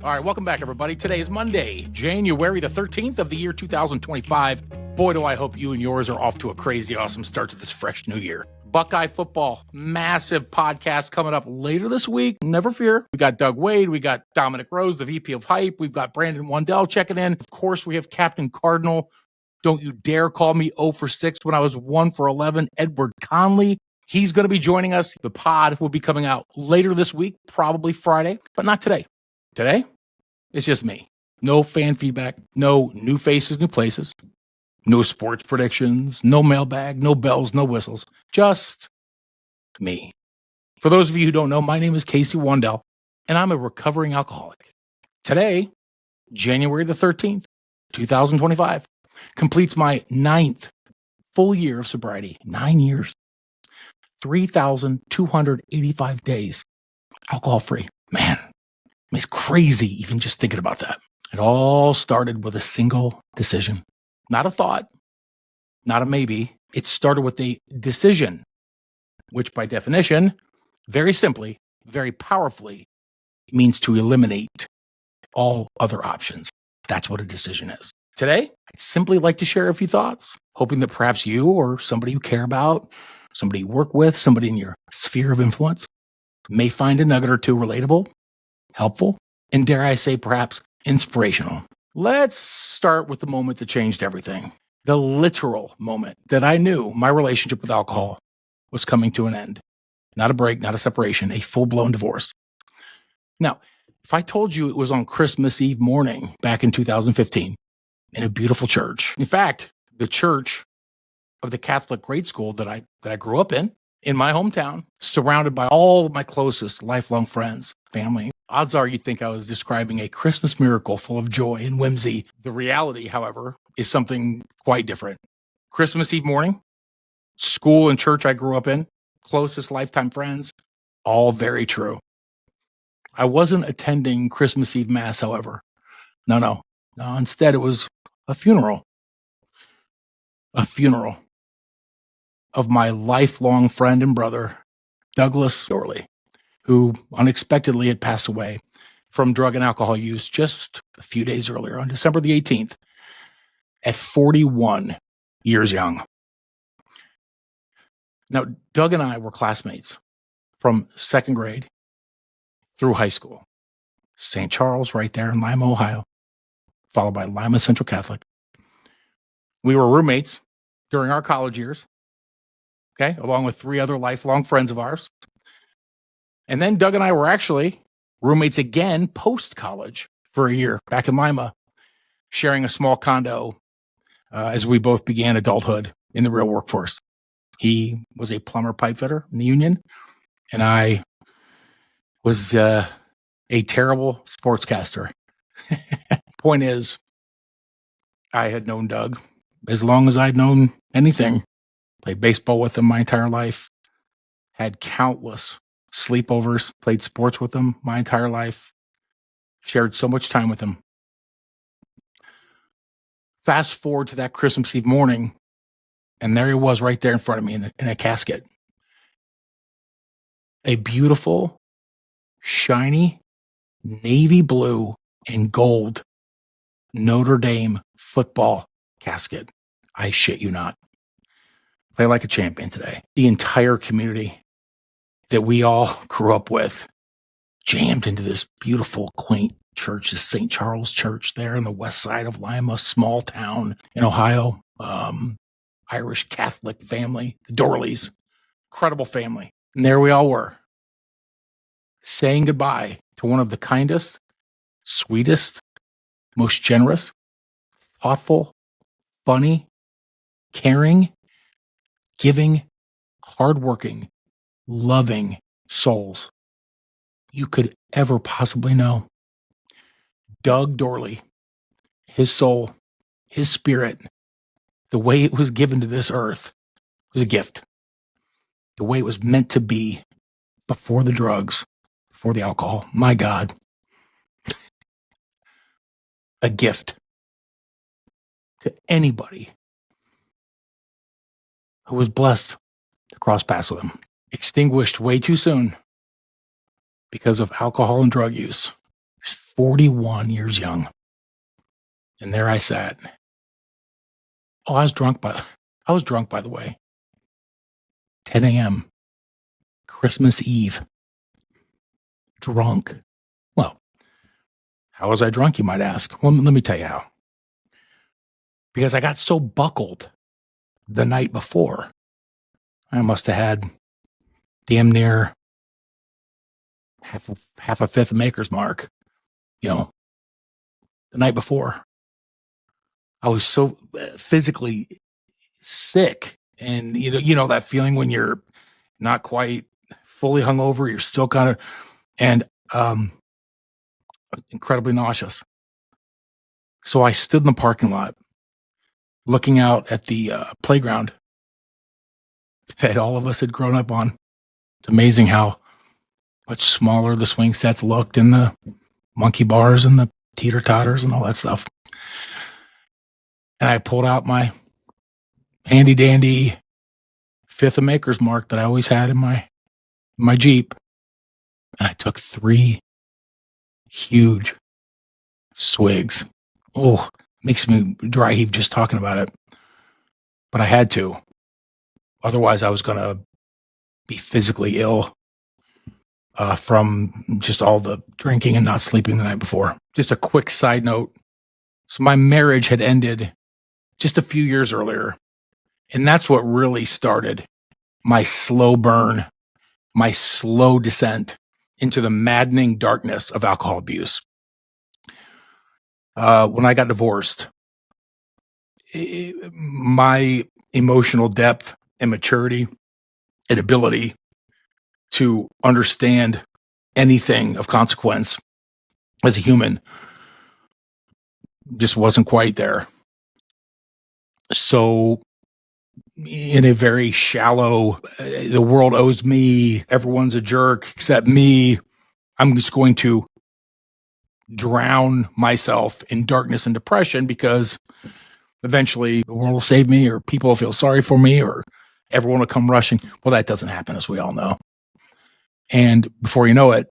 All right, welcome back, everybody. Today is Monday, January the 13th of the year 2025. Boy, do I hope you and yours are off to a crazy, awesome start to this fresh new year. Buckeye football, massive podcast coming up later this week. Never fear. We got Doug Wade. We got Dominic Rose, the VP of Hype. We've got Brandon Wandell checking in. Of course, we have Captain Cardinal. Don't you dare call me 0 for 6 when I was 1 for 11. Edward Conley. He's going to be joining us. The pod will be coming out later this week, probably Friday, but not today. Today, it's just me. No fan feedback, no new faces, new places, no sports predictions, no mailbag, no bells, no whistles, just me. For those of you who don't know, my name is Casey Wandell, and I'm a recovering alcoholic. Today, January the 13th, 2025, completes my 9th full year of sobriety. 9 years, 3,285 days, alcohol-free. Man. It's crazy even just thinking about that. It all started with a single decision. Not a thought, not a maybe. It started with a decision, which by definition, very simply, very powerfully, means to eliminate all other options. That's what a decision is. Today, I'd simply like to share a few thoughts, hoping that perhaps you or somebody you care about, somebody you work with, somebody in your sphere of influence may find a nugget or two relatable, helpful, and dare I say, perhaps inspirational. Let's start with the moment that changed everything. The literal moment that I knew my relationship with alcohol was coming to an end. Not a break, not a separation, a full-blown divorce. Now, if I told you it was on Christmas Eve morning back in 2015 in a beautiful church, in fact, the church of the Catholic grade school that I grew up in my hometown, surrounded by all of my closest lifelong friends, family, odds are you'd think I was describing a Christmas miracle full of joy and whimsy. The reality, however, is something quite different. Christmas Eve morning, school and church I grew up in, closest lifetime friends, all very true. I wasn't attending Christmas Eve Mass, however. No. Instead, it was a funeral. A funeral of my lifelong friend and brother, Douglas Dorley, who unexpectedly had passed away from drug and alcohol use just a few days earlier on December the 18th at 41 years young. Now, Doug and I were classmates from second grade through high school. St. Charles, right there in Lima, Ohio, followed by Lima Central Catholic. We were roommates during our college years, okay, along with 3 other lifelong friends of ours. And then Doug and I were actually roommates again post-college for a year back in Lima, sharing a small condo as we both began adulthood in the real workforce. He was a plumber pipe fitter in the union, and I was a terrible sportscaster. Point is, I had known Doug as long as I'd known anything. Played baseball with him my entire life, had countless sleepovers, played sports with him my entire life, shared so much time with him. Fast forward to that Christmas Eve morning, and there he was right there in front of me in a casket. A beautiful, shiny, navy blue and gold Notre Dame football casket. I shit you not. Play like a champion today. The entire community that we all grew up with jammed into this beautiful, quaint church, the St. Charles Church there on the west side of Lima, small town in Ohio. Irish Catholic family, the Dorleys, incredible family. And there we all were, saying goodbye to one of the kindest, sweetest, most generous, thoughtful, funny, caring, giving, hardworking, loving souls you could ever possibly know. Doug Dorley, his soul, his spirit, the way it was given to this earth was a gift. The way it was meant to be before the drugs, before the alcohol. My God. A gift to anybody who was blessed to cross paths with him. Extinguished way too soon because of alcohol and drug use. was 41 years young. And there I sat. Oh, I was drunk by the way. 10 a.m. Christmas Eve. Drunk. Well, how was I drunk, you might ask? Well, let me tell you how. Because I got so buckled the night before. I must have had damn near half a fifth of Maker's Mark, the night before. I was so physically sick. And that feeling when you're not quite fully hungover, you're still kind of, and incredibly nauseous. So I stood in the parking lot looking out at the playground that all of us had grown up on. It's amazing how much smaller the swing sets looked, and the monkey bars and the teeter-totters and all that stuff. And I pulled out my handy-dandy fifth of Maker's Mark that I always had in my Jeep. And I took 3 huge swigs. Oh, makes me dry heave just talking about it. But I had to. Otherwise, I was going to be physically ill from just all the drinking and not sleeping the night before. Just a quick side note. So my marriage had ended just a few years earlier. And that's what really started my slow burn, my slow descent into the maddening darkness of alcohol abuse. When I got divorced, my emotional depth and maturity and ability to understand anything of consequence as a human just wasn't quite there. So in a very shallow, the world owes me, everyone's a jerk except me, I'm just going to drown myself in darkness and depression because eventually the world will save me, or people will feel sorry for me, or everyone will come rushing. Well, that doesn't happen, as we all know. And before you know it,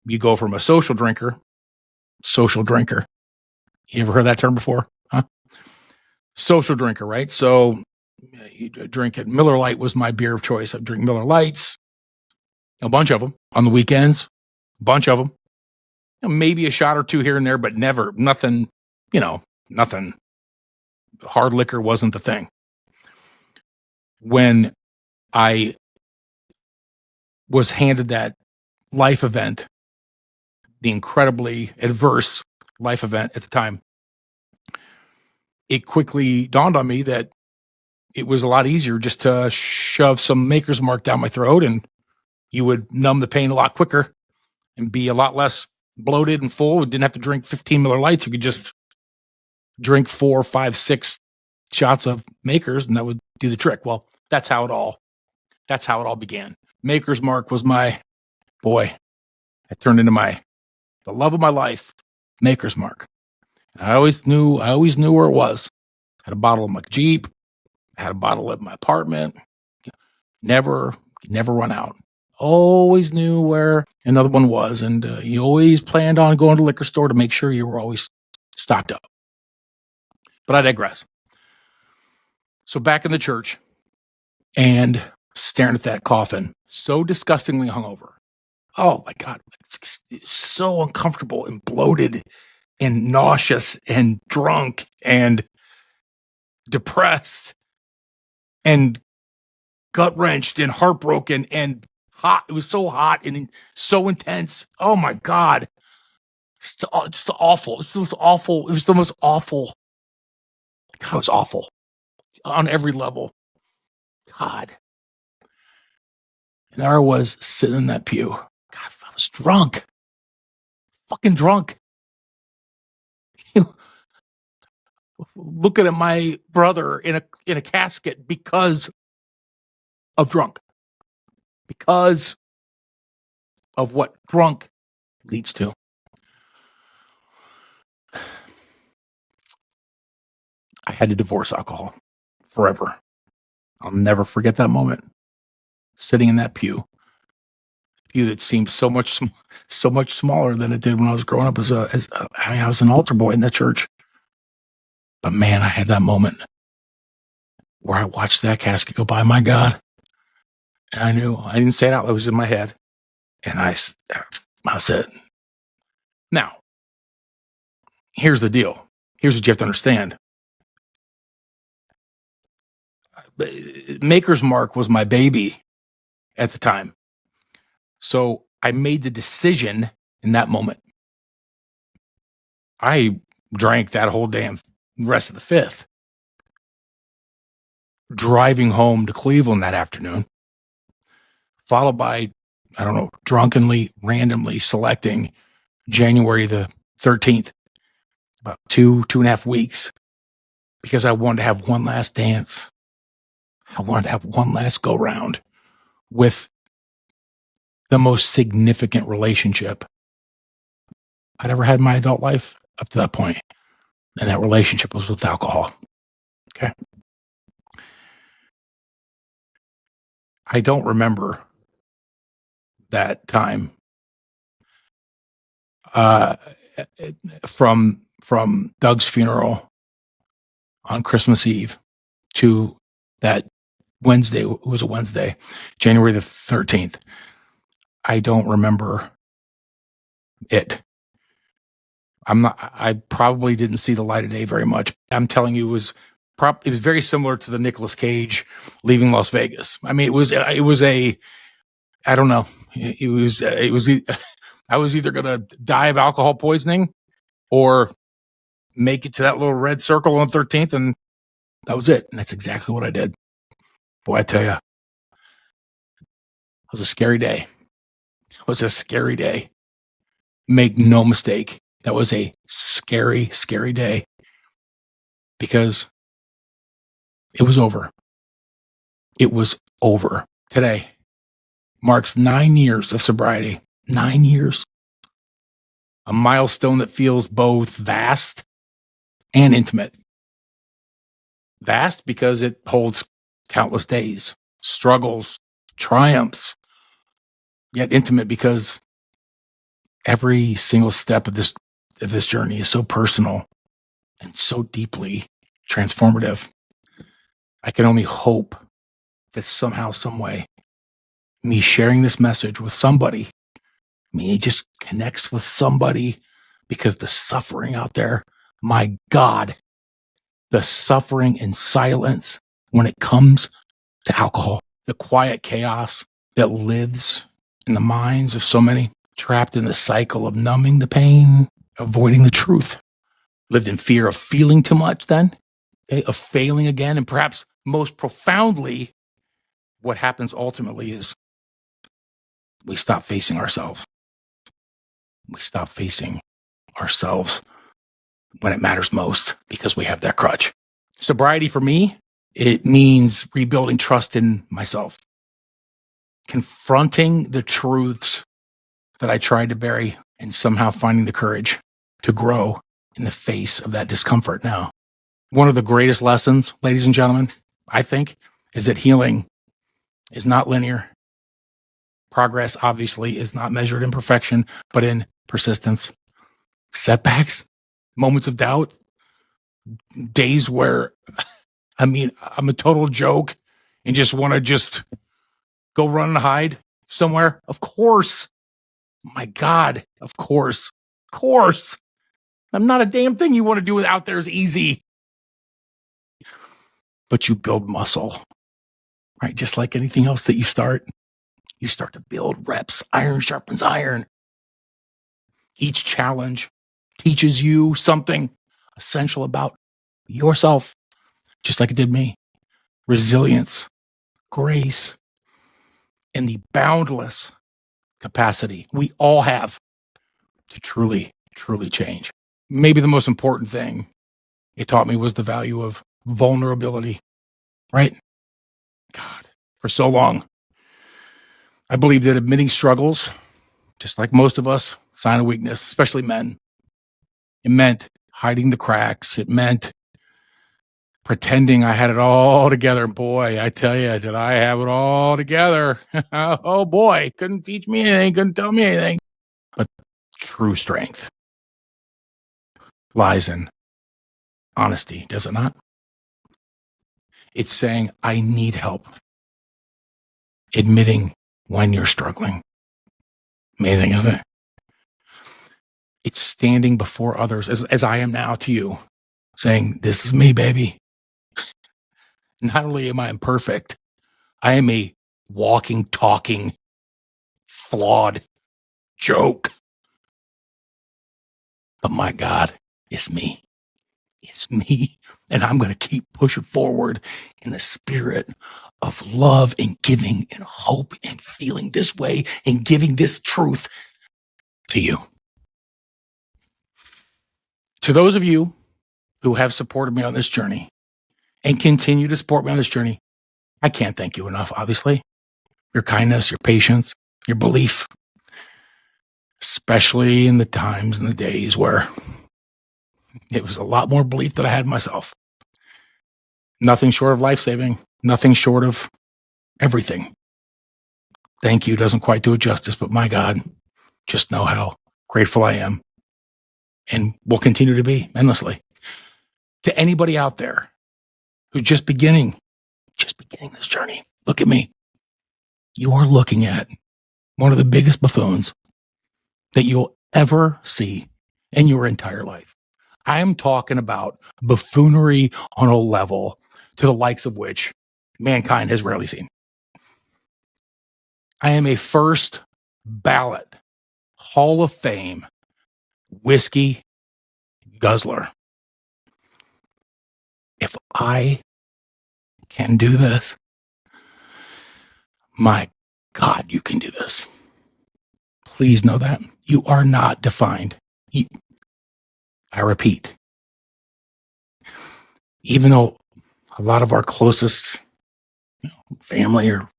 you go from a social drinker. You ever heard that term before? Huh? Social drinker, right? So you drink it. Miller Lite was my beer of choice. I drink Miller Lights, a bunch of them on the weekends, a bunch of them. Maybe a shot or two here and there, but nothing. Hard liquor wasn't the thing. When I was handed that life event, the incredibly adverse life event at the time, it quickly dawned on me that it was a lot easier just to shove some Maker's Mark down my throat, and you would numb the pain a lot quicker and be a lot less bloated and full. You didn't have to drink 15 Miller Lights. You could just drink 4, 5, 6 shots of Maker's, and that would do the trick. Well, that's how it all began. Maker's Mark was my boy. It turned into the love of my life, Maker's Mark. I always knew where it was. I had a bottle in my Jeep. I had a bottle in my apartment. Never run out. Always knew where another one was, and you always planned on going to the liquor store to make sure you were always stocked up. But I digress. So back in the church and staring at that coffin, so disgustingly hungover. Oh my God, it's so uncomfortable and bloated and nauseous and drunk and depressed and gut-wrenched and heartbroken and hot. It was so hot and so intense. Oh my God. It's the awful. It's the most awful. It was the most awful. God, it was awful on every level. God. And there I was sitting in that pew. God, I was drunk. Fucking drunk. Looking at my brother in a casket because of drunk. Because of what drunk leads to. I had to divorce alcohol forever. I'll never forget that moment. Sitting in that pew, you that seems so much smaller than it did when I was growing up I was an altar boy in the church. But man, I had that moment where I watched that casket go by. My God. And I knew, I didn't say it out, it was in my head. And I said, now, here's the deal. Here's what you have to understand. Maker's Mark was my baby at the time. So I made the decision in that moment. I drank that whole damn rest of the fifth. Driving home to Cleveland that afternoon, followed by, I don't know, drunkenly, randomly selecting January the 13th, about 2.5 weeks, because I wanted to have one last dance. I wanted to have one last go round with the most significant relationship I'd ever had in my adult life up to that point. And that relationship was with alcohol. Okay. I don't remember that time from Doug's funeral on Christmas Eve to that Wednesday. It was a Wednesday, January the 13th. I don't remember it. I probably didn't see the light of day very much. I'm telling you, it was very similar to the Nicolas Cage leaving Las Vegas. I mean, it was I don't know. I was either going to die of alcohol poisoning or make it to that little red circle on the 13th. And that was it. And that's exactly what I did. Boy, I tell you, it was a scary day. It was a scary day. Make no mistake. That was a scary, scary day because it was over. It was over. Today marks 9 years of sobriety. 9 years. A milestone that feels both vast and intimate. Vast because it holds countless days, struggles, triumphs, yet intimate because every single step of this journey is so personal and so deeply transformative. I can only hope that somehow, some way, me sharing this message with somebody, me just connects with somebody, because the suffering out there, my God, the suffering in silence when it comes to alcohol, the quiet chaos that lives in the minds of so many, trapped in the cycle of numbing the pain, avoiding the truth, lived in fear of feeling too much then, okay, of failing again. And perhaps most profoundly, what happens ultimately is we stop facing ourselves. We stop facing ourselves when it matters most because we have that crutch. Sobriety for me, it means rebuilding trust in myself, confronting the truths that I tried to bury, and somehow finding the courage to grow in the face of that discomfort now. One of the greatest lessons, ladies and gentlemen, I think, is that healing is not linear. Progress, obviously, is not measured in perfection, but in persistence. Setbacks, moments of doubt, days where, I'm a total joke and just want to go run and hide somewhere. Of course. My God, of course. Of course. I'm not a damn thing you want to do out there is easy. But you build muscle, right? Just like anything else that you start to build reps. Iron sharpens iron. Each challenge teaches you something essential about yourself, just like it did me. Resilience, grace, and the boundless capacity we all have to truly, truly change. Maybe the most important thing it taught me was the value of vulnerability, right? God, for so long, I believed that admitting struggles, just like most of us, sign of weakness, especially men. It meant hiding the cracks. It meant pretending I had it all together. Boy, I tell you, did I have it all together? Oh boy, couldn't teach me anything, couldn't tell me anything. But true strength lies in honesty, does it not? It's saying, I need help. Admitting when you're struggling. Amazing, isn't it? It's standing before others, as I am now to you, saying, this is me, baby. Not only am I imperfect, I am a walking, talking, flawed joke. But my God, it's me. It's me. And I'm going to keep pushing forward in the spirit of love and giving and hope and feeling this way and giving this truth to you. To those of you who have supported me on this journey and continue to support me on this journey, I can't thank you enough, obviously. Your kindness, your patience, your belief, especially in the times and the days where it was a lot more belief than I had in myself. Nothing short of life-saving, nothing short of everything. Thank you doesn't quite do it justice, but my God, just know how grateful I am and will continue to be endlessly. To anybody out there who's just beginning this journey, look at me. You are looking at one of the biggest buffoons that you'll ever see in your entire life. I am talking about buffoonery on a level to the likes of which mankind has rarely seen. I am a first ballot Hall of Fame whiskey guzzler. If I can do this, my God, you can do this. Please know that. You are not defined. I repeat, even though a lot of our closest family or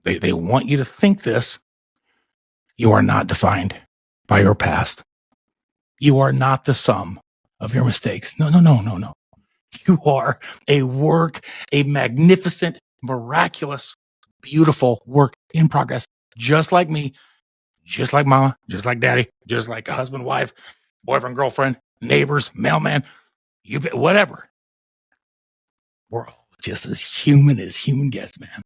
they want you to think this, you are not defined by your past. You are not the sum of your mistakes. No. You are a magnificent, miraculous, beautiful work in progress, just like me, just like mama, just like daddy, just like a husband, wife, boyfriend, girlfriend, neighbors, mailman, whatever. We're all just as human gets, man.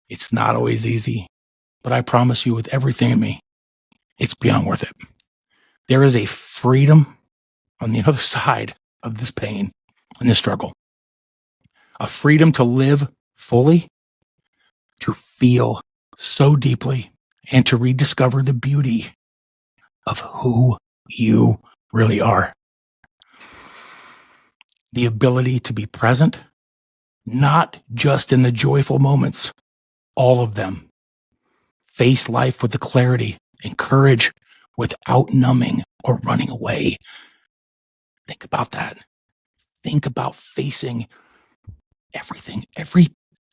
It's not always easy, but I promise you, with everything in me, it's beyond worth it. There is a freedom on the other side of this pain and this struggle, a freedom to live fully, to feel so deeply, and to rediscover the beauty of who you really are. The ability to be present, not just in the joyful moments, all of them. Face life with the clarity and courage without numbing or running away. Think about that. Think about facing everything.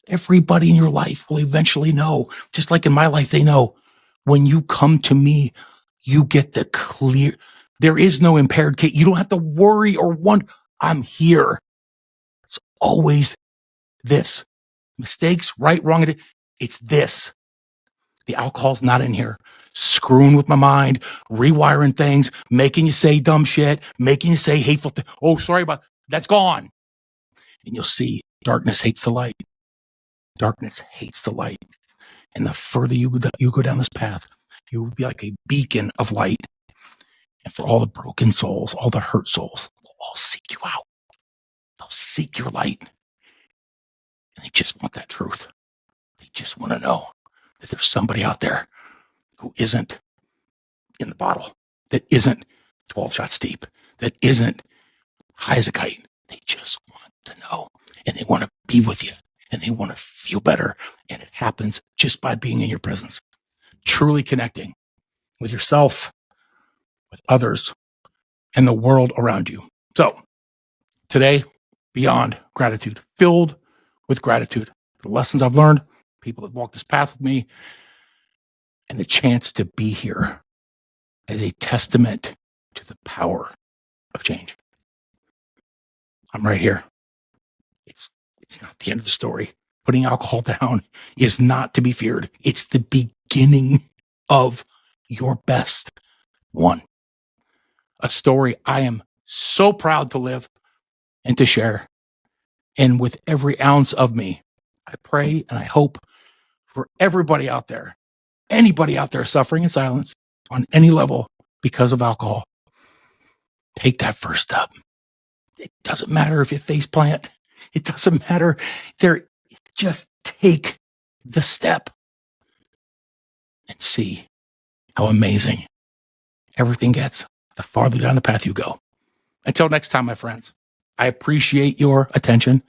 Everybody in your life will eventually know, just like in my life, they know when you come to me, you get the clear. There is no impaired case. You don't have to worry or wonder. I'm here. It's always this. Mistakes, right, wrong. It's this. The alcohol's not in here. Screwing with my mind, rewiring things, making you say dumb shit, making you say hateful things. Oh, sorry about that's gone. And you'll see darkness hates the light. Darkness hates the light. And the further you go down this path, you will be like a beacon of light. And for all the broken souls, all the hurt souls, will all seek you out. They'll seek your light. And they just want that truth. They just want to know that there's somebody out there who isn't in the bottle, that isn't 12 shots deep, that isn't high as a kite. They just want to know, and they want to be with you, and they want to feel better. And it happens just by being in your presence, truly connecting with yourself, with others, and the world around you. So today, beyond gratitude, filled with gratitude, the lessons I've learned, people that walked this path with me, and the chance to be here as a testament to the power of change. I'm right here. It's not the end of the story. Putting alcohol down is not to be feared. It's the beginning of your best one. A story I am so proud to live and to share. And with every ounce of me, I pray and I hope for everybody out there, anybody out there suffering in silence on any level because of alcohol, take that first step. It doesn't matter if you face plant. It doesn't matter. Just take the step and see how amazing everything gets the farther down the path you go. Until next time, my friends, I appreciate your attention.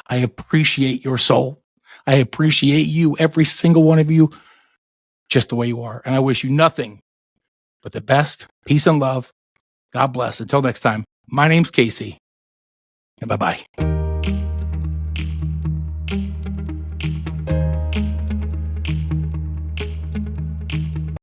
I appreciate your soul. I appreciate you, every single one of you, just the way you are. And I wish you nothing but the best, peace and love. God bless. Until next time, my name's Casey, and bye-bye.